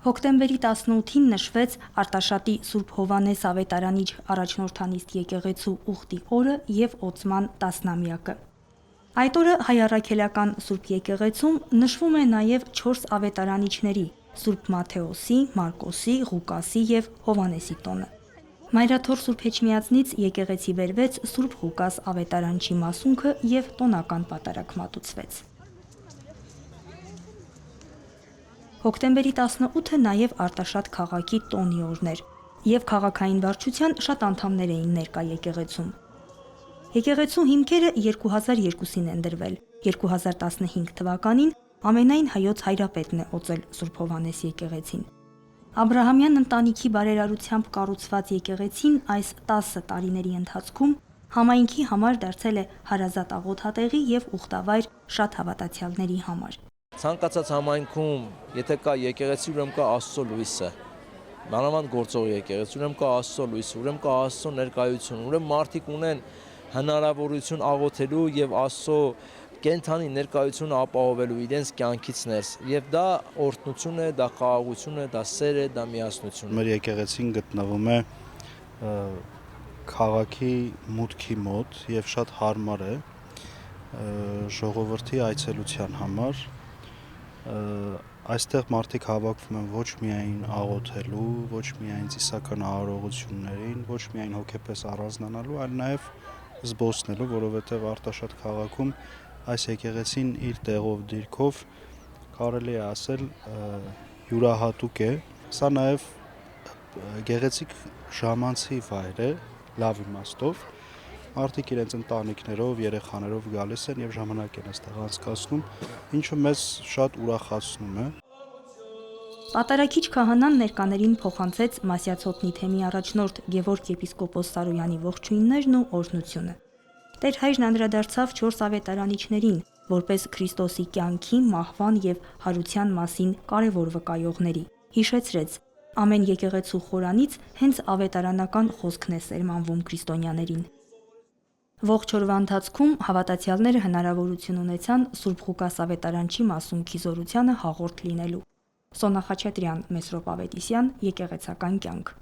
Հոկտեմբերի 18-ին նշվեց Արտաշատի Սուրբ Հովհաննես Ավետարանիչ առաջնորդանիստ եկեղեցու ուխտի օրը և օծման 10-ամյակը։ Այդ օրը հայ առաքելական Սուրբ եկեղեցում նշվում է նաև 4 ավետարանիչների՝ Սուրբ Մատթեոսի, Մարկոսի, Ղուկասի և Հովհաննեսի տոնը։ Մայրաթոր Սուրբ Էջմիածնից եկեղեցի բերվեց Սուրբ Ղուկաս ավետարանչի մասունքը և տոնական պատարագ մատուցվեց։ Հոկտեմբերի 18-ը նաև Արտաշատ քաղաքի տոնի օրն էր, և քաղաքային վարչության շատ անդամներ էին ներկա եկեղեցում։ Եկեղեցու հիմքերը 2002-ին են դրվել։ 2015 թվականին ամենայն հայոց հայրապետն է օծել Սուրբ Հովհաննես եկեղեցին։ Աբրահամյան ընտանիքի բարերարությամբ կառուցված եկեղեցին այս 10 տարիների ընթացքում համայնքի համար դարձել է հարազատ աղոթատեղի և ուխտավայր շատ հավատացյալների համար։ Ցանկացած համայնքում, եթե կա եկեղեցի, ուրեմն կա Աստծո լույսը։ Մանավանդ գործող եկեղեցի, ուրեմն կա Աստծո լույսը, ուրեմն կա Աստծո ներկայություն, ուրեմն մարդիկ ունեն հնարավորություն աղոթելու եւ Աստծո կենթանի ներկայությունը ապահովելու իրենց կյանքից ներս։ Եվ դա օրհնություն է, դա խաղաղություն է, դա սեր է, դա միասնություն է։ Մեր եկեղեցին գտնվում է քաղաքի մուտքի մոտ եւ շատ հարմար է ժողովրդի այցելության համար։ Այստեղ մարդիկ հավաքվում են ոչ միայն աղոթելու, ոչ միայն ծիսական արարողություններին, ոչ միայն հոգեպես առանձնանալու, այլ նաև զբոսնելու, որովհետև Արտաշատ քաղաքում այս եկեղեցին իր տեղով դիրքով կարելի է ասել յուրահատուկ է։ Սա նաև գեղեցիկ ժամանցի վայր է, լավ իմաստով։ Մարդիկ իրենց ընտանիքներով, երեխաներով գալիս են եւ ժամանակ են այստեղ անցկացնում, ինչը մեզ շատ ուրախացնում է։ Պատարագիչ քահանան ներկաներին փոխանցեց Մասյացոտնի թեմի առաջնորդ Գևորգ եպիսկոպոս Սարոյանի ողջույններն ու օրհնությունը։ Տեր հայրն անդրադարձավ 4 ավետարանիչներին, որպես Քրիստոսի կյանքի, մահվան և հարության մասին կարևոր վկայողների։ Հիշեցրեց. ամեն եկեղեցու խորանից հենց ավետարանական խոսքն է սերմանվում քրիստոնյաներին։ Ողջ օրվա ընթացքում հավատացյալները հնարավորություն ունեցան Սուրբ Ղուկաս ավետարանչի մասունքի զորությանը հաղորդ լինելու։ Սոնա Խաչատրյան, Մեսրոպ Ավետիսյան, Եկեղեցական կյանք։